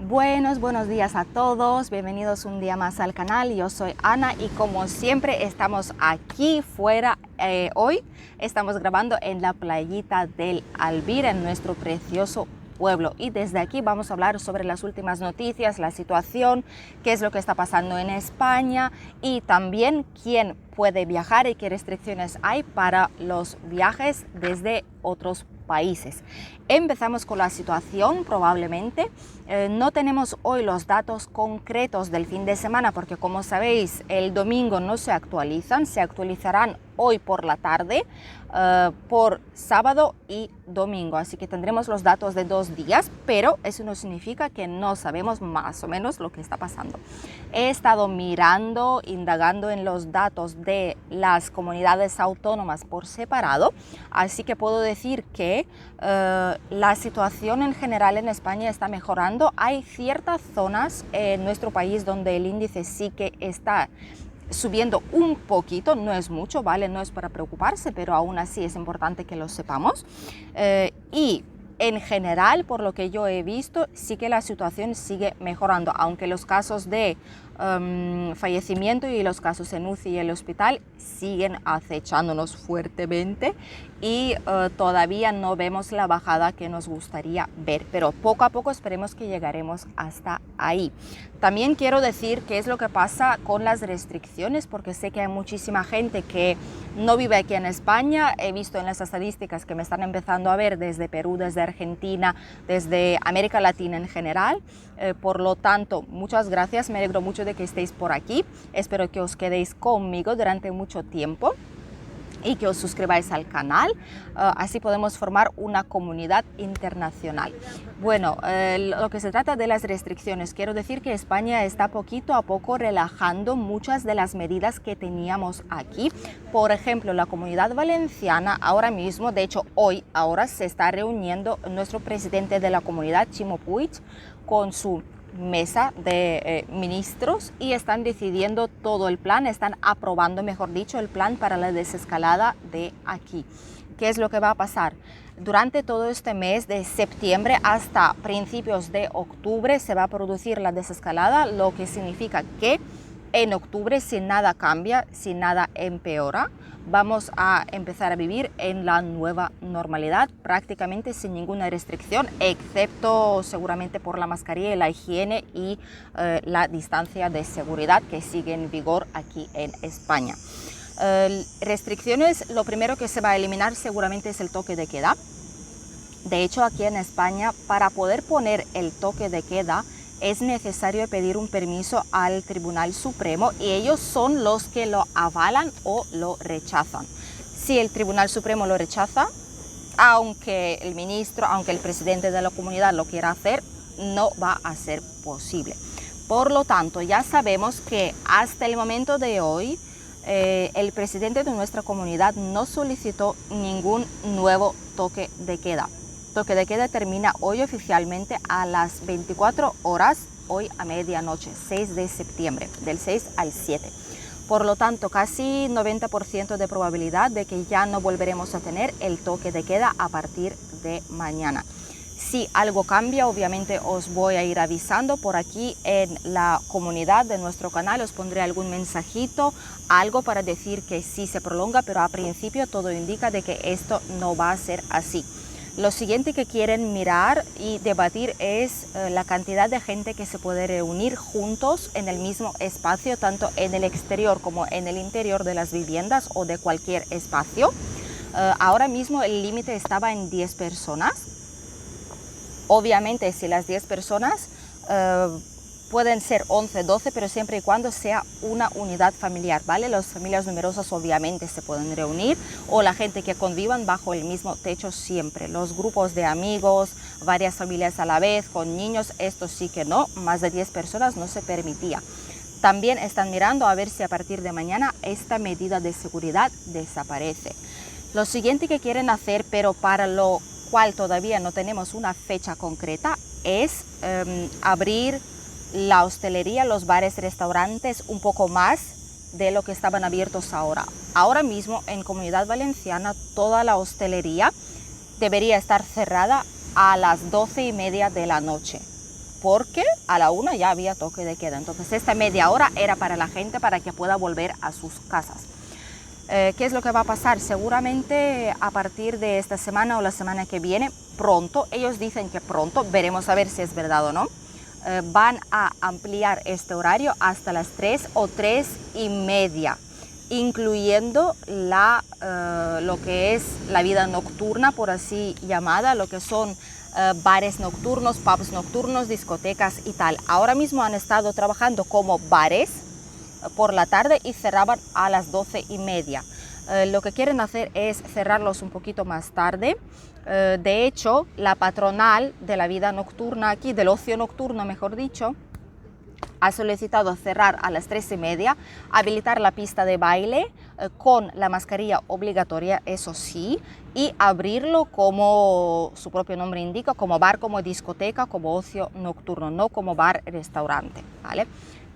Buenos días a todos, bienvenidos un día más al canal. Yo soy Ana y como siempre estamos aquí fuera. Hoy estamos grabando en la playita del Albir, en nuestro precioso pueblo, y desde aquí vamos a hablar sobre las últimas noticias, la situación, qué es lo que está pasando en España y también quién puede viajar y qué restricciones hay para los viajes desde otros países. Empezamos con la situación. Probablemente no tenemos hoy los datos concretos del fin de semana porque, como sabéis, el domingo no se actualizan, se actualizarán hoy por la tarde, por sábado y domingo, así que tendremos los datos de 2 días, pero eso no significa que no sabemos más o menos lo que está pasando. He estado mirando, indagando en los datos de las comunidades autónomas por separado, así que puedo decir que la situación en general en España está mejorando. Hay ciertas zonas en nuestro país donde el índice sí que está subiendo un poquito, no es mucho, ¿vale? No es para preocuparse, pero aún así es importante que lo sepamos. Y en general, por lo que yo he visto, sí que la situación sigue mejorando, aunque los casos de fallecimiento y los casos en UCI y el hospital siguen acechándonos fuertemente y todavía no vemos la bajada que nos gustaría ver, pero poco a poco esperemos que llegaremos hasta ahí. También quiero decir qué es lo que pasa con las restricciones, porque sé que hay muchísima gente que no vive aquí en España. He visto en las estadísticas que me están empezando a ver desde Perú, desde Argentina, desde América Latina en general. Por lo tanto, muchas gracias, me alegro mucho de que estéis por aquí. Espero que os quedéis conmigo durante mucho tiempo y que os suscribáis al canal, así podemos formar una comunidad internacional. Bueno, lo que se trata de las restricciones, quiero decir que España está poquito a poco relajando muchas de las medidas que teníamos aquí. Por ejemplo, la Comunidad Valenciana ahora mismo, de hecho ahora se está reuniendo nuestro presidente de la comunidad, Ximo Puig, con su mesa de ministros y están decidiendo todo el plan, están aprobando, mejor dicho, el plan para la desescalada de aquí. ¿Qué es lo que va a pasar? Durante todo este mes de septiembre hasta principios de octubre se va a producir la desescalada, lo que significa que en octubre, si nada cambia, si nada empeora, vamos a empezar a vivir en la nueva normalidad, prácticamente sin ninguna restricción, excepto seguramente por la mascarilla, la higiene y la distancia de seguridad que sigue en vigor aquí en España. Restricciones, lo primero que se va a eliminar seguramente es el toque de queda. De hecho, aquí en España, para poder poner el toque de queda, es necesario pedir un permiso al Tribunal Supremo y ellos son los que lo avalan o lo rechazan. Si el Tribunal Supremo lo rechaza, aunque el presidente de la comunidad lo quiera hacer, no va a ser posible. Por lo tanto, ya sabemos que hasta el momento de hoy, el presidente de nuestra comunidad no solicitó ningún nuevo toque de queda. Toque de queda termina hoy oficialmente a las 24 horas, hoy a medianoche, 6 de septiembre, del 6 al 7. Por lo tanto, casi 90% de probabilidad de que ya no volveremos a tener el toque de queda a partir de mañana. Si algo cambia, obviamente os voy a ir avisando por aquí en la comunidad de nuestro canal, os pondré algún mensajito, algo para decir que sí se prolonga, pero a principio todo indica de que esto no va a ser así. Lo siguiente que quieren mirar y debatir es la cantidad de gente que se puede reunir juntos en el mismo espacio, tanto en el exterior como en el interior de las viviendas o de cualquier espacio. Ahora mismo el límite estaba en 10 personas. Obviamente, si las 10 personas pueden ser 11, 12, pero siempre y cuando sea una unidad familiar, ¿vale? Las familias numerosas obviamente se pueden reunir o la gente que convivan bajo el mismo techo siempre. Los grupos de amigos, varias familias a la vez, con niños, esto sí que no, más de 10 personas no se permitía. También están mirando a ver si a partir de mañana esta medida de seguridad desaparece. Lo siguiente que quieren hacer, pero para lo cual todavía no tenemos una fecha concreta, es abrir la hostelería, los bares, restaurantes un poco más de lo que estaban abiertos ahora. Ahora mismo en Comunidad Valenciana toda la hostelería debería estar cerrada a las 12:30 de la noche. porque a la 1 ya había toque de queda. Entonces esta media hora era para la gente para que pueda volver a sus casas. ¿Qué es lo que va a pasar? Seguramente a partir de esta semana o la semana que viene, pronto, ellos dicen que pronto, veremos a ver si es verdad o no, van a ampliar este horario hasta las 3 o 3:30, incluyendo lo que es la vida nocturna, por así llamada, lo que son bares nocturnos, pubs nocturnos, discotecas y tal. Ahora mismo han estado trabajando como bares por la tarde y cerraban a las 12:30. Lo que quieren hacer es cerrarlos un poquito más tarde. De hecho, la patronal de la vida nocturna aquí, del ocio nocturno mejor dicho, ha solicitado cerrar a las 3:30, habilitar la pista de baile con la mascarilla obligatoria, eso sí, y abrirlo como su propio nombre indica, como bar, como discoteca, como ocio nocturno, no como bar-restaurante, ¿vale?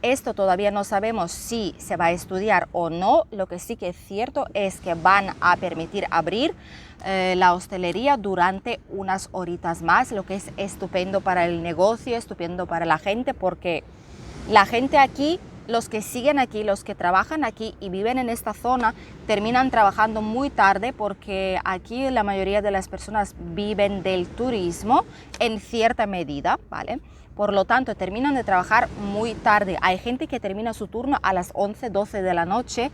Esto todavía no sabemos si se va a estudiar o no. Lo que sí que es cierto es que van a permitir abrir la hostelería durante unas horitas más, lo que es estupendo para el negocio, estupendo para la gente, porque la gente aquí, los que siguen aquí, los que trabajan aquí y viven en esta zona, terminan trabajando muy tarde porque aquí la mayoría de las personas viven del turismo en cierta medida, ¿vale? Por lo tanto, terminan de trabajar muy tarde. Hay gente que termina su turno a las 11, 12 de la noche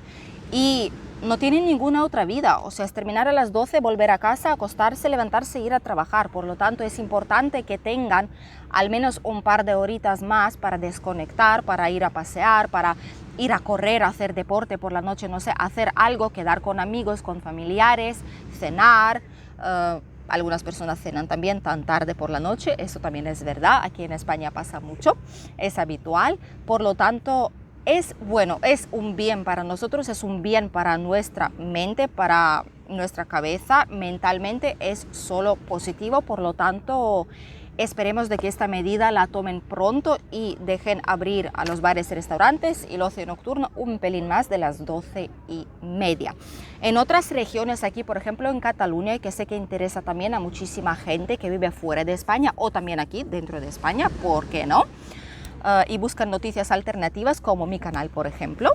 y no tienen ninguna otra vida. O sea, es terminar a las 12, volver a casa, acostarse, levantarse e ir a trabajar. Por lo tanto, es importante que tengan al menos un par de horitas más para desconectar, para ir a pasear, para ir a correr, a hacer deporte por la noche, no sé, hacer algo, quedar con amigos, con familiares, cenar. Algunas personas cenan también tan tarde por la noche, eso también es verdad, aquí en España pasa mucho, es habitual, por lo tanto es bueno, es un bien para nosotros, es un bien para nuestra mente, para nuestra cabeza, mentalmente es solo positivo, por lo tanto esperemos de que esta medida la tomen pronto y dejen abrir a los bares y restaurantes y el ocio nocturno un pelín más de las 12:30. En otras regiones aquí, por ejemplo en Cataluña, que sé que interesa también a muchísima gente que vive fuera de España o también aquí dentro de España, ¿por qué no? Y buscan noticias alternativas como mi canal, por ejemplo.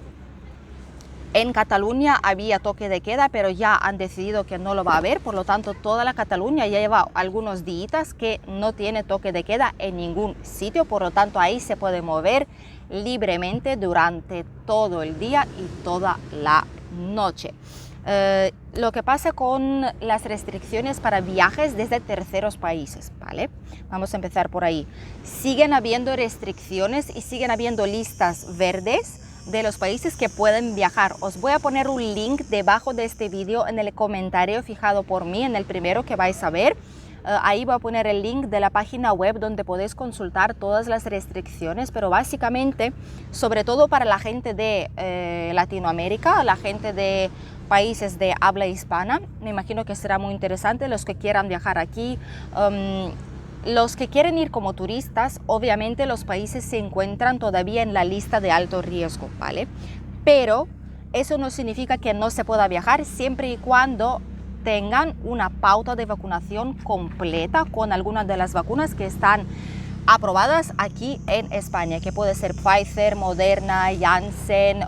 En Cataluña había toque de queda, pero ya han decidido que no lo va a haber, por lo tanto toda la Cataluña ya lleva algunos días que no tiene toque de queda en ningún sitio, por lo tanto ahí se puede mover libremente durante todo el día y toda la noche. Lo que pasa con las restricciones para viajes desde terceros países, ¿vale? Vamos a empezar por ahí. Siguen habiendo restricciones y siguen habiendo listas verdes de los países que pueden viajar. Os voy a poner un link debajo de este vídeo en el comentario fijado por mí, en el primero que vais a ver. Ahí voy a poner el link de la página web donde podéis consultar todas las restricciones, pero básicamente, sobre todo para la gente de Latinoamérica, la gente de países de habla hispana, me imagino que será muy interesante los que quieran viajar aquí. Los que quieren ir como turistas, obviamente los países se encuentran todavía en la lista de alto riesgo, ¿vale? Pero eso no significa que no se pueda viajar siempre y cuando tengan una pauta de vacunación completa con algunas de las vacunas que están aprobadas aquí en España, que puede ser Pfizer, Moderna, Janssen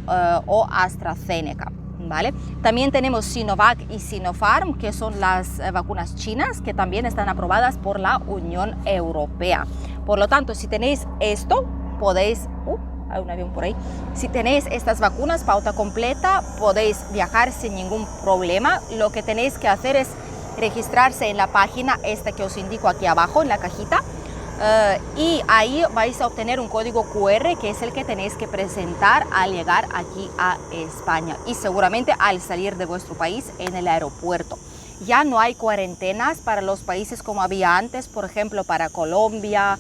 o AstraZeneca. ¿Vale? También tenemos Sinovac y Sinopharm, que son las vacunas chinas, que también están aprobadas por la Unión Europea. Por lo tanto, si tenéis esto, podéis... hay un avión por ahí. Si tenéis estas vacunas, pauta completa, podéis viajar sin ningún problema. Lo que tenéis que hacer es registrarse en la página esta que os indico aquí abajo, en la cajita. Y ahí vais a obtener un código QR que es el que tenéis que presentar al llegar aquí a España y seguramente al salir de vuestro país en el aeropuerto. Ya no hay cuarentenas para los países como había antes, por ejemplo para Colombia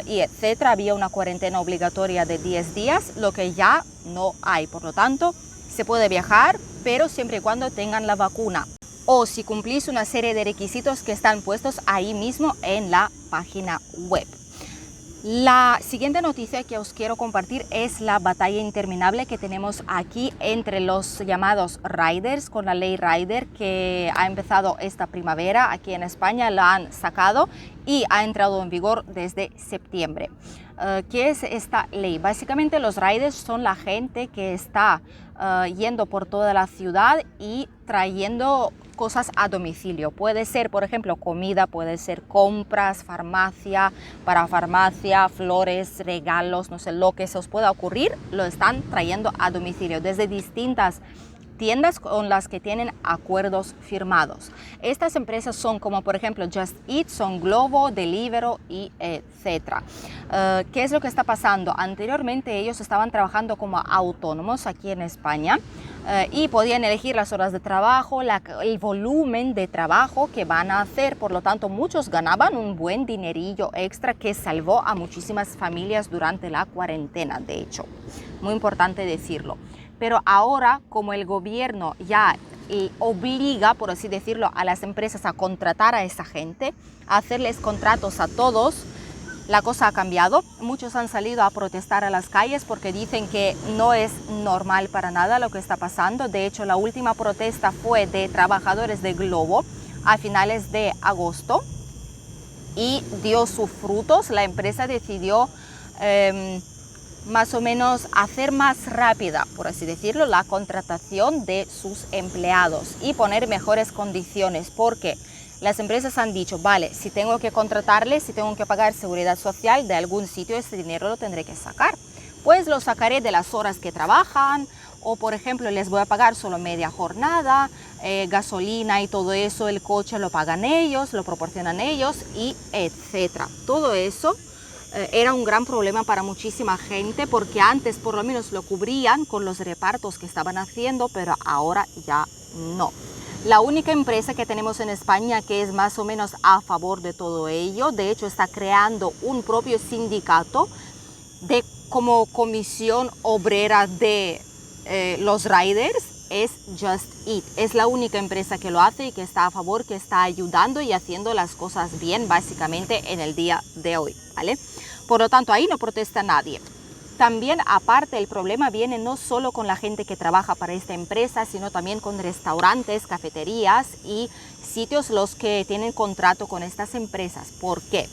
y etcétera, había una cuarentena obligatoria de 10 días, lo que ya no hay. Por lo tanto, se puede viajar, pero siempre y cuando tengan la vacuna o si cumplís una serie de requisitos que están puestos ahí mismo en la página web. La siguiente noticia que os quiero compartir es la batalla interminable que tenemos aquí entre los llamados riders con la ley Rider que ha empezado esta primavera aquí en España, la han sacado y ha entrado en vigor desde septiembre. ¿Qué es esta ley? Básicamente los riders son la gente que está yendo por toda la ciudad y trayendo cosas a domicilio. Puede ser, por ejemplo, comida, puede ser compras, farmacia, para farmacia, flores, regalos, no sé, lo que se os pueda ocurrir, lo están trayendo a domicilio desde distintas tiendas con las que tienen acuerdos firmados. Estas empresas son como por ejemplo Just Eat, son Glovo, Deliveroo y etcétera. ¿Qué es lo que está pasando? Anteriormente ellos estaban trabajando como autónomos aquí en España y podían elegir las horas de trabajo, el volumen de trabajo que van a hacer. Por lo tanto, muchos ganaban un buen dinerillo extra que salvó a muchísimas familias durante la cuarentena, de hecho. Muy importante decirlo. Pero ahora, como el gobierno ya obliga, por así decirlo, a las empresas a contratar a esa gente, a hacerles contratos a todos, la cosa ha cambiado. Muchos han salido a protestar a las calles porque dicen que no es normal para nada lo que está pasando. De hecho, la última protesta fue de trabajadores de Glovo a finales de agosto y dio sus frutos. La empresa decidió más o menos hacer más rápida, por así decirlo, la contratación de sus empleados y poner mejores condiciones, porque las empresas han dicho, vale, si tengo que contratarles, si tengo que pagar seguridad social de algún sitio, ese dinero lo tendré que sacar. Pues lo sacaré de las horas que trabajan, o por ejemplo les voy a pagar solo media jornada, gasolina y todo eso, el coche lo pagan ellos, lo proporcionan ellos y etcétera. Todo eso era un gran problema para muchísima gente porque antes por lo menos lo cubrían con los repartos que estaban haciendo, pero ahora ya no. La única empresa que tenemos en España que es más o menos a favor de todo ello, de hecho está creando un propio sindicato de como comisión obrera de los riders, es Just Eat. Es la única empresa que lo hace y que está a favor, que está ayudando y haciendo las cosas bien básicamente en el día de hoy, ¿vale? Por lo tanto, ahí no protesta nadie. También, aparte, el problema viene no solo con la gente que trabaja para esta empresa, sino también con restaurantes, cafeterías y sitios los que tienen contrato con estas empresas. ¿Por qué?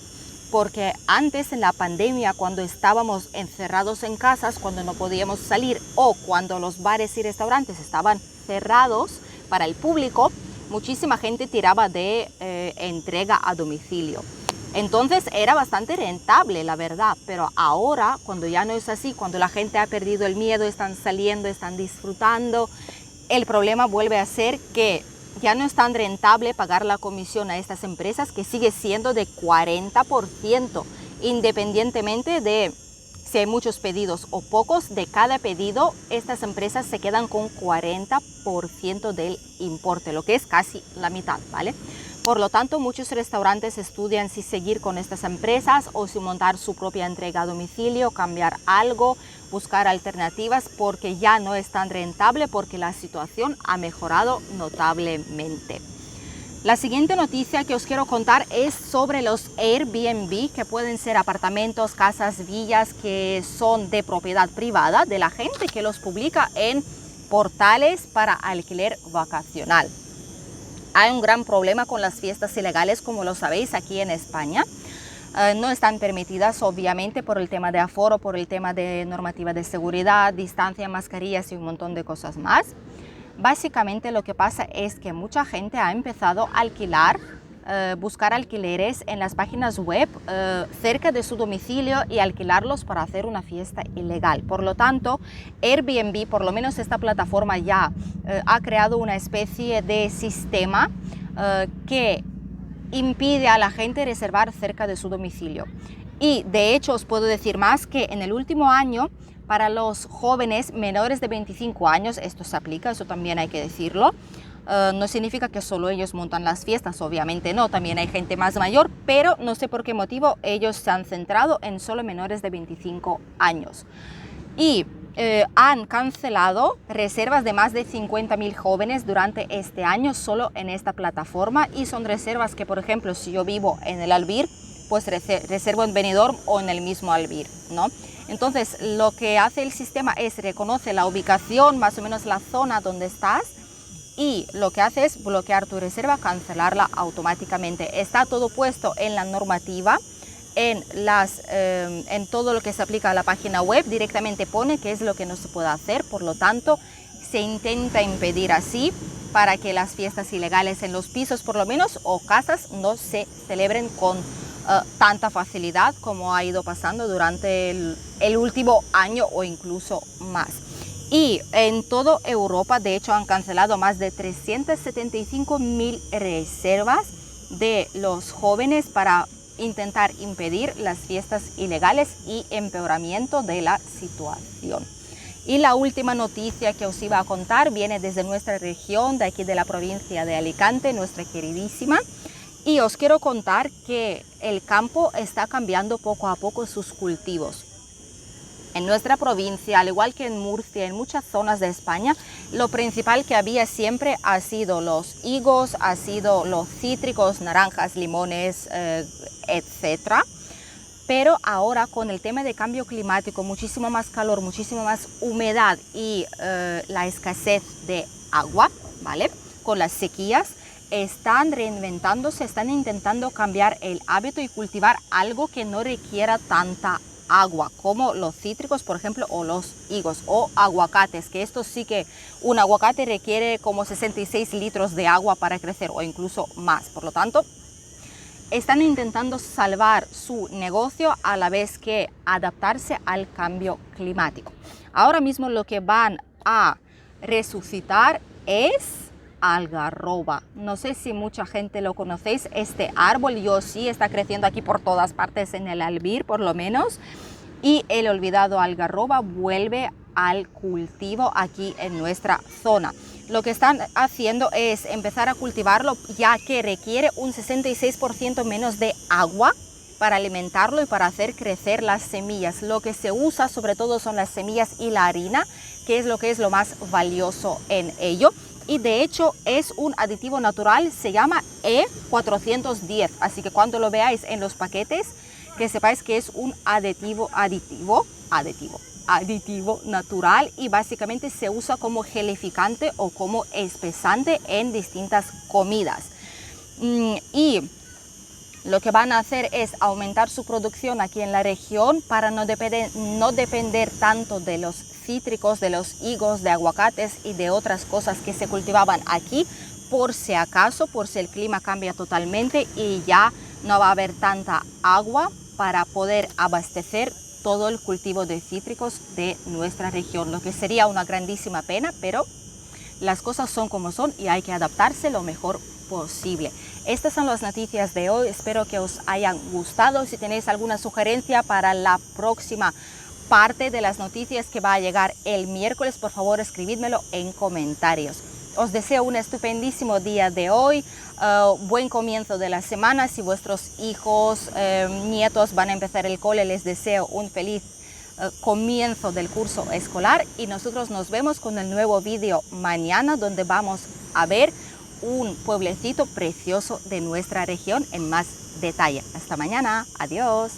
Porque antes en la pandemia, cuando estábamos encerrados en casas, cuando no podíamos salir o cuando los bares y restaurantes estaban cerrados para el público, muchísima gente tiraba de entrega a domicilio. Entonces era bastante rentable, la verdad, pero ahora, cuando ya no es así, cuando la gente ha perdido el miedo, están saliendo, están disfrutando, el problema vuelve a ser que ya no es tan rentable pagar la comisión a estas empresas, que sigue siendo de 40%, independientemente de si hay muchos pedidos o pocos. De cada pedido, estas empresas se quedan con 40% del importe, lo que es casi la mitad, ¿vale? Por lo tanto, muchos restaurantes estudian si seguir con estas empresas o si montar su propia entrega a domicilio, cambiar algo, buscar alternativas, porque ya no es tan rentable, porque la situación ha mejorado notablemente. La siguiente noticia que os quiero contar es sobre los Airbnb, que pueden ser apartamentos, casas, villas que son de propiedad privada de la gente que los publica en portales para alquiler vacacional. Hay un gran problema con las fiestas ilegales, como lo sabéis, aquí en España. No están permitidas, obviamente, por el tema de aforo, por el tema de normativa de seguridad, distancia, mascarillas y un montón de cosas más. Básicamente lo que pasa es que mucha gente ha empezado a alquilar, buscar alquileres en las páginas web cerca de su domicilio y alquilarlos para hacer una fiesta ilegal. Por lo tanto, Airbnb, por lo menos esta plataforma ya ha creado una especie de sistema que impide a la gente reservar cerca de su domicilio. Y de hecho os puedo decir más, que en el último año, para los jóvenes menores de 25 años, esto se aplica, eso también hay que decirlo. No significa que solo ellos montan las fiestas, obviamente no, también hay gente más mayor, pero no sé por qué motivo ellos se han centrado en solo menores de 25 años. Y han cancelado reservas de más de 50.000 jóvenes durante este año solo en esta plataforma, y son reservas que, por ejemplo, si yo vivo en el Albir, pues reservo en Benidorm o en el mismo Albir, ¿no? Entonces, lo que hace el sistema es reconoce la ubicación, más o menos la zona donde estás, y lo que hace es bloquear tu reserva, cancelarla automáticamente. Está todo puesto en la normativa, en todo lo que se aplica a la página web, directamente pone qué es lo que no se puede hacer, por lo tanto, se intenta impedir así para que las fiestas ilegales en los pisos, por lo menos, o casas, no se celebren con tanta facilidad como ha ido pasando durante el último año o incluso más. Y en toda Europa, de hecho, han cancelado más de 375.000 reservas de los jóvenes para intentar impedir las fiestas ilegales y empeoramiento de la situación. Y la última noticia que os iba a contar viene desde nuestra región, de aquí de la provincia de Alicante, nuestra queridísima. Y os quiero contar que el campo está cambiando poco a poco sus cultivos. En nuestra provincia, al igual que en Murcia, en muchas zonas de España, lo principal que había siempre ha sido los higos, ha sido los cítricos, naranjas, limones, etcétera. Pero ahora con el tema de cambio climático, muchísimo más calor, muchísimo más humedad y la escasez de agua, ¿vale? Con las sequías, están reinventándose, están intentando cambiar el hábito y cultivar algo que no requiera tanta agua, como los cítricos, por ejemplo, o los higos, o aguacates, que esto sí que un aguacate requiere como 66 litros de agua para crecer o incluso más. Por lo tanto, están intentando salvar su negocio a la vez que adaptarse al cambio climático. Ahora mismo lo que van a resucitar es algarroba. No sé si mucha gente lo conocéis, este árbol, yo sí, está creciendo aquí por todas partes en el Albir por lo menos, y el olvidado algarroba vuelve al cultivo aquí en nuestra zona. Lo que están haciendo es empezar a cultivarlo, ya que requiere un 66% menos de agua para alimentarlo y para hacer crecer las semillas. Lo que se usa sobre todo son las semillas y la harina, que es lo más valioso en ello. Y de hecho es un aditivo natural, se llama E410, así que cuando lo veáis en los paquetes, que sepáis que es un aditivo natural y básicamente se usa como gelificante o como espesante en distintas comidas. Y lo que van a hacer es aumentar su producción aquí en la región para no depender tanto de los cítricos, de los higos, de aguacates y de otras cosas que se cultivaban aquí, por si acaso, por si el clima cambia totalmente y ya no va a haber tanta agua para poder abastecer todo el cultivo de cítricos de nuestra región, lo que sería una grandísima pena, pero las cosas son como son y hay que adaptarse lo mejor posible. Estas son las noticias de hoy, espero que os hayan gustado. Si tenéis alguna sugerencia para la próxima parte de las noticias que va a llegar el miércoles, por favor escribidmelo en comentarios. Os deseo un estupendísimo día de hoy, buen comienzo de la semana. Si vuestros hijos, nietos van a empezar el cole, les deseo un feliz comienzo del curso escolar y nosotros nos vemos con el nuevo vídeo mañana, donde vamos a ver un pueblecito precioso de nuestra región en más detalle. Hasta mañana, adiós.